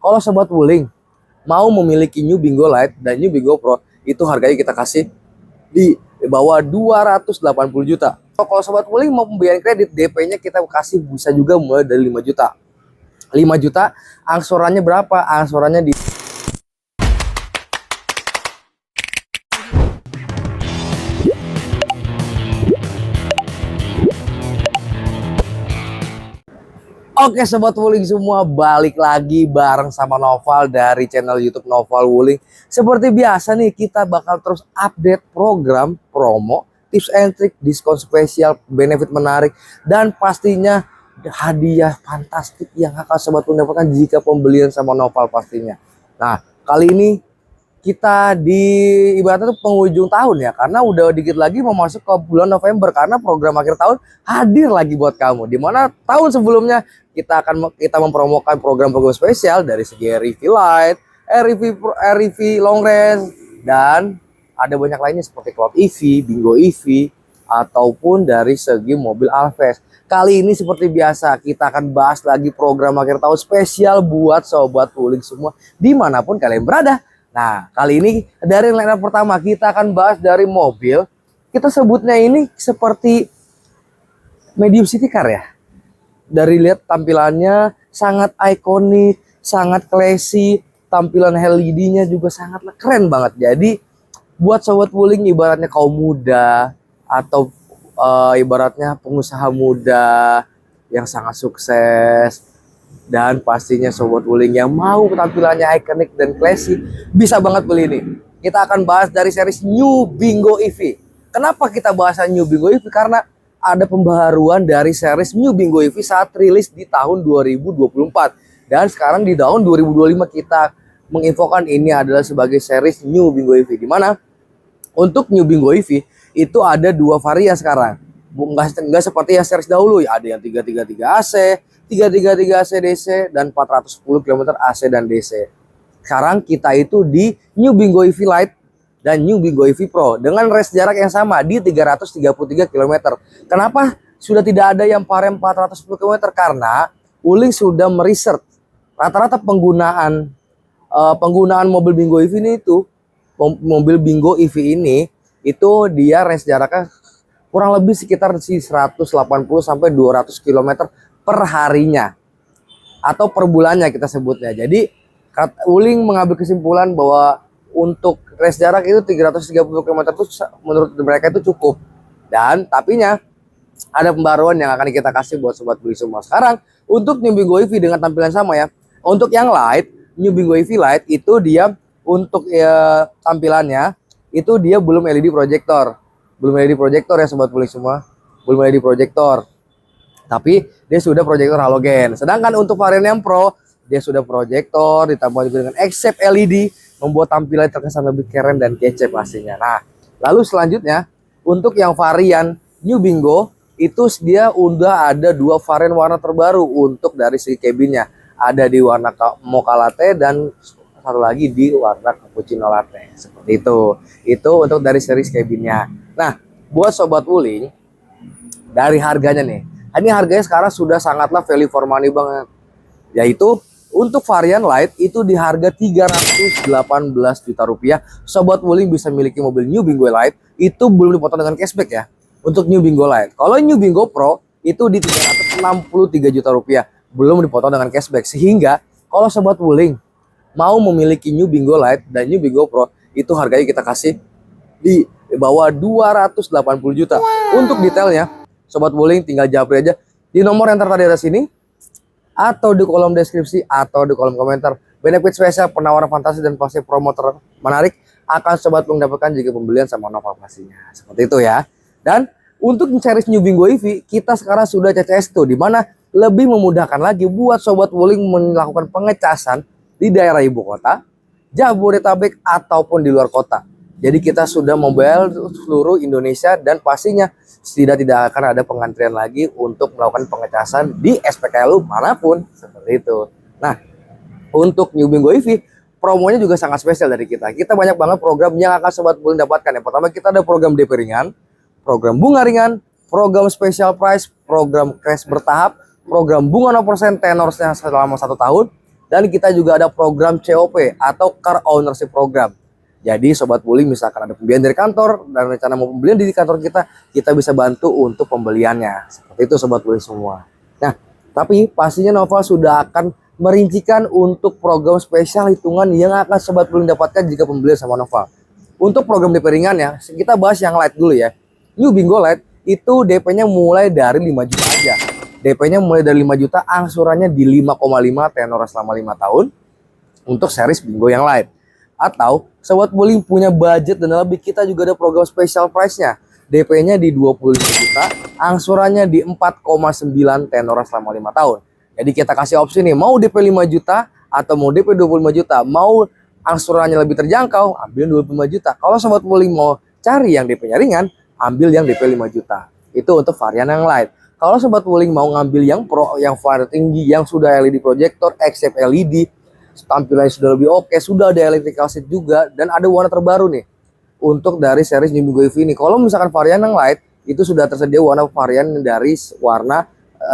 Kalau Sobat Wuling mau memiliki New Bingo Lite dan New Bingo Pro, itu harganya kita kasih di bawah 280 juta. Kalau Sobat Wuling mau pembiayaan kredit, DP-nya kita kasih bisa juga mulai dari 5 juta. 5 juta, angsurannya berapa? Angsurannya di Oke Sobat Wuling semua, balik lagi bareng sama Noval dari channel YouTube Noval Wuling. Seperti biasa nih, kita bakal terus update program, promo, tips and trick, diskon spesial, benefit menarik, dan pastinya hadiah fantastik yang akan Sobat Wuling dapatkan jika pembelian sama Noval pastinya. Nah, kali ini kita di ibaratnya tuh penghujung tahun ya, karena udah dikit lagi mau masuk ke bulan November, karena program akhir tahun hadir lagi buat kamu. Dimana tahun sebelumnya kita mempromokan program-program spesial dari segi REV Lite, REV Long Range, dan ada banyak lainnya seperti Cloud EV, Bingo EV, ataupun dari segi mobil Alphest. Kali ini seperti biasa kita akan bahas lagi program akhir tahun spesial buat Sobat Wuling semua dimanapun kalian berada. Nah, kali ini dari line up pertama kita akan bahas dari mobil. Kita sebutnya ini seperti medium city car ya. Dari lihat tampilannya sangat ikonik, sangat classy, tampilan LED-nya juga sangat keren banget. Jadi buat Sobat Wuling ibaratnya kaum muda atau ibaratnya pengusaha muda yang sangat sukses, dan pastinya Sobat Wuling yang mau tampilannya ikonik dan classy, bisa banget beli ini. Kita akan bahas dari series New Bingo EV. Kenapa kita bahas New Bingo EV? Karena ada pembaharuan dari series New Bingo EV saat rilis di tahun 2024. Dan sekarang di tahun 2025 kita menginfokan ini adalah sebagai series New Bingo EV. Dimana untuk New Bingo EV itu ada dua varian sekarang. Enggak seperti yang series dahulu ya, ada yang 333 AC, 333 AC DC, dan 410 km AC dan DC. Sekarang kita itu di New Bingo EV Lite dan New Bingo EV Pro dengan range jarak yang sama di 333 km. Kenapa sudah tidak ada yang varian 410 km? Karena Wuling sudah meriset rata-rata penggunaan mobil Bingo EV ini itu, mobil Bingo EV ini itu dia range jaraknya kurang lebih sekitar 180 sampai 200 km per harinya atau per bulannya kita sebutnya. Jadi Wuling mengambil kesimpulan bahwa untuk range jarak itu 330 km itu menurut mereka itu cukup. Dan tapinya ada pembaruan yang akan kita kasih buat Sobat Wuling semua. Sekarang untuk New Bingo EV dengan tampilan sama ya. Untuk yang Lite, New Bingo EV Lite itu dia untuk tampilannya itu dia belum LED projector. Belum LED projector ya Sobat Wuling semua. Belum LED projector. Tapi dia sudah proyektor halogen. Sedangkan untuk varian yang Pro, dia sudah proyektor ditambah juga dengan Accept LED, membuat tampilan terkesan lebih keren dan kece pastinya. Nah, lalu selanjutnya untuk yang varian New Bingo itu dia udah ada dua varian warna terbaru untuk dari segi cabinnya. Ada di warna mocha latte dan satu lagi di warna cappuccino latte. Seperti itu. Itu untuk dari series cabinnya. Nah, buat Sobat Wuling, dari harganya nih, ini harganya sekarang sudah sangatlah value for money banget. Yaitu untuk varian Lite itu di harga 318 juta rupiah. Sobat Wuling bisa miliki mobil New Bingo Lite itu belum dipotong dengan cashback ya. Untuk New Bingo Lite. Kalau New Bingo Pro itu di 363 juta rupiah, belum dipotong dengan cashback. Sehingga kalau Sobat Wuling mau memiliki New Bingo Lite dan New Bingo Pro, itu harganya kita kasih di bawah 280 juta. Untuk detailnya Sobat Wuling tinggal japri aja di nomor yang tertera di atas ini, atau di kolom deskripsi, atau di kolom komentar. Benefit spesial, penawaran fantasi, dan pasti promo menarik akan Sobat Wuling dapatkan jika pembelian sama Noval pastinya. Seperti itu ya. Dan untuk series New Bingo EV, kita sekarang sudah CCS tuh, dimana lebih memudahkan lagi buat Sobat Wuling melakukan pengecasan di daerah ibu kota, Jabodetabek, ataupun di luar kota. Jadi kita sudah mobile seluruh Indonesia, dan pastinya tidak akan ada pengantrian lagi untuk melakukan pengecasan di SPKLU manapun, seperti itu. Nah, untuk New Bingo EV promonya juga sangat spesial dari kita. Kita banyak banget program yang akan Sobat Wuling dapatkan. Yang pertama, kita ada program DP ringan, program bunga ringan, program special price, program cash bertahap, program bunga 0% tenornya selama 1 tahun, Dan kita juga ada program COP atau Car Ownership Program. Jadi Sobat Wuling misalkan ada pembelian dari kantor dan rencana mau pembelian di kantor kita bisa bantu untuk pembeliannya. Seperti itu Sobat Wuling semua. Nah, tapi pastinya Noval sudah akan merincikan untuk program spesial hitungan yang akan Sobat Wuling dapatkan jika pembelian sama Noval. Untuk program DP ringan ya, kita bahas yang light dulu ya. New Bingo Light itu DP-nya mulai dari 5 juta aja. DP-nya mulai dari 5 juta, angsurannya di 5,5 tenor selama 5 tahun untuk series Bingo yang light. Atau Sobat Wuling punya budget dan lebih, kita juga ada program special price-nya. DP-nya di 25 juta, angsurannya di 4,9 tenor selama 5 tahun. Jadi kita kasih opsi nih, mau DP 5 juta atau mau DP 25 juta. Mau angsurannya lebih terjangkau, ambil 25 juta. Kalau Sobat Wuling mau cari yang DP-nya ringan, ambil yang DP 5 juta. Itu untuk varian yang light. Kalau Sobat Wuling mau ngambil yang pro, yang varian tinggi, yang sudah LED projector, XF LED, tampilannya sudah lebih oke, sudah ada electrical seat juga, dan ada warna terbaru nih untuk dari series New Bingo EV ini. Kalau misalkan varian yang light itu sudah tersedia warna varian dari warna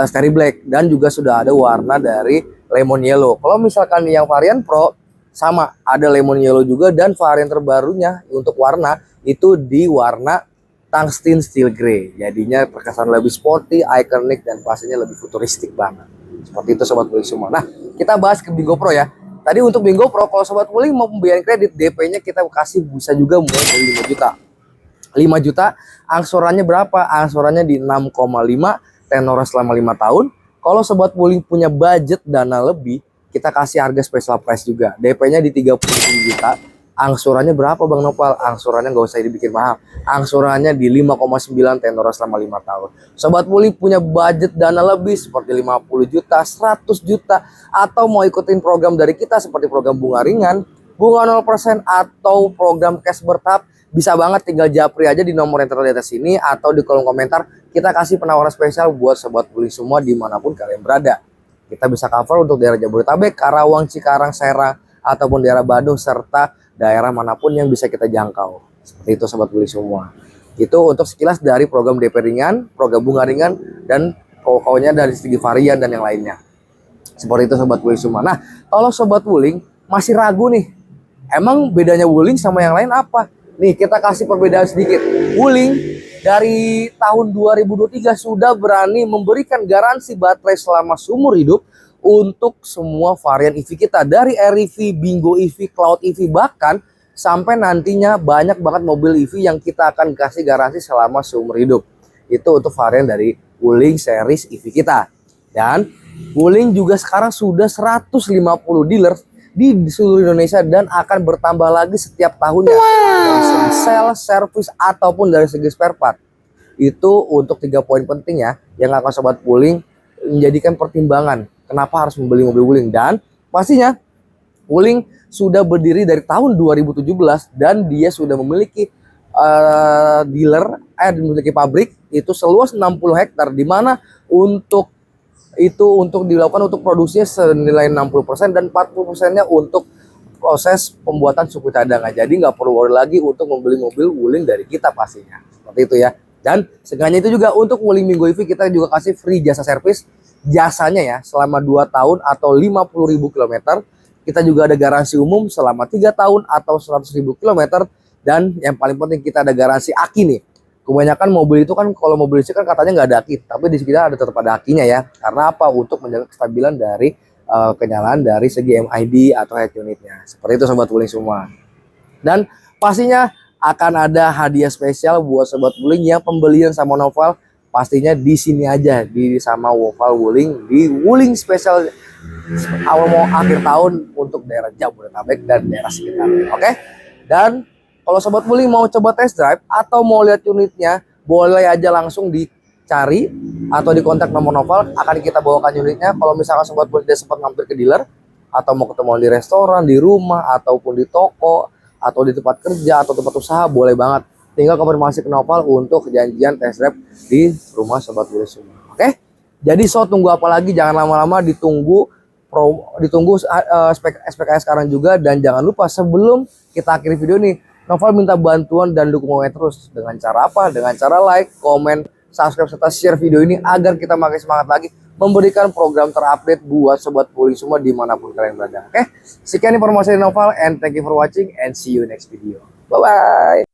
Starry Black dan juga sudah ada warna dari Lemon Yellow. Kalau misalkan yang varian Pro sama ada Lemon Yellow juga, dan varian terbarunya untuk warna itu di warna Tungsten Steel Grey. Jadinya terkesan lebih sporty, iconic, dan pastinya lebih futuristik banget. Seperti itu Sobat Wuling semua. Nah, kita bahas ke Bingo Pro ya. Tadi untuk Bingo Pro, kalau Sobat Wuling mau pembiayaan kredit, DP-nya kita kasih bisa juga mulai dari 5 juta. 5 juta, angsurannya berapa? Angsurannya di 6,5 tenor selama 5 tahun. Kalau Sobat Wuling punya budget dana lebih, kita kasih harga special price juga. DP-nya di 37 juta. Angsurannya berapa Bang Nopal? Angsurannya nggak usah dibikin mahal. Angsurannya di 5,9 tenor selama 5 tahun. Sobat Wuling punya budget dana lebih seperti 50 juta, 100 juta, atau mau ikutin program dari kita seperti program bunga ringan, bunga 0%, atau program cash bertahap, bisa banget tinggal japri aja di nomor yang terlihat di atas sini atau di kolom komentar. Kita kasih penawaran spesial buat Sobat Wuling semua dimanapun kalian berada. Kita bisa cover untuk daerah Jabodetabek, Karawang, Cikarang, Serang, ataupun daerah Bandung, serta daerah manapun yang bisa kita jangkau. Seperti itu Sobat Wuling semua. Itu untuk sekilas dari program DP ringan, program bunga ringan, dan pokoknya dari segi varian dan yang lainnya. Seperti itu Sobat Wuling semua. Nah, kalau Sobat Wuling masih ragu nih, emang bedanya Wuling sama yang lain apa? Nih, kita kasih perbedaan sedikit. Wuling dari tahun 2023 sudah berani memberikan garansi baterai selama seumur hidup untuk semua varian EV kita, dari REV, Bingo EV, Cloud EV, bahkan sampai nantinya banyak banget mobil EV yang kita akan kasih garansi selama seumur hidup. Itu untuk varian dari Wuling series EV kita. Dan Wuling juga sekarang sudah 150 dealer di seluruh Indonesia dan akan bertambah lagi setiap tahunnya. Dari segi sales, service, ataupun dari segi spare part. Itu untuk 3 poin penting ya yang akan Sobat Wuling menjadikan pertimbangan kenapa harus membeli mobil Wuling. Dan pastinya Wuling sudah berdiri dari tahun 2017 dan dia sudah memiliki memiliki pabrik itu seluas 60 hektar, di mana untuk dilakukan untuk produksinya senilai 60% dan 40%-nya untuk proses pembuatan suku cadangan. Jadi nggak perlu worry lagi untuk membeli mobil Wuling dari kita pastinya. Seperti itu ya. Dan sengaja itu juga untuk Wuling Bingo EV kita juga kasih free jasa servis. Jasanya ya selama 2 tahun atau 50.000 km. Kita juga ada garansi umum selama 3 tahun atau 100.000 km. Dan yang paling penting kita ada garansi aki nih. Kebanyakan mobil itu kan kalau mobil listrik kan katanya nggak ada aki, tapi di sekitar ada tetap ada akinya ya. Karena apa? Untuk menjaga kestabilan dari kenyalaan dari segi MID atau head unitnya. Seperti itu Sobat Wuling semua. Dan pastinya akan ada hadiah spesial buat Sobat Wuling yang pembelian sama Noval. Pastinya di sini aja di sama Noval Wuling di Wuling spesial awal mau akhir tahun untuk daerah Jabodetabek dan daerah sekitar. Oke? Dan kalau Sobat Wuling mau coba test drive atau mau lihat unitnya, boleh aja langsung dicari atau dikontak nomor Noval, akan kita bawakan unitnya. Kalau misalkan Sobat Wuling tidak sempat mampir ke dealer atau mau ketemu di restoran, di rumah, ataupun di toko, atau di tempat kerja atau tempat usaha, boleh banget. Tinggal konfirmasi ke Noval untuk kejadian test drive di rumah Sobat Wuling semua. Oke? Jadi tunggu apa lagi? Jangan lama-lama, ditunggu spek sekarang juga. Dan jangan lupa sebelum kita akhiri video nih, Noval minta bantuan dan dukungannya terus. Dengan cara apa? Dengan cara like, komen, subscribe serta share video ini agar kita makin semangat lagi memberikan program terupdate buat sobat Wuling semua dimanapun kalian berada. Oke, sekian informasi dari Noval and thank you for watching and see you next video. Bye bye.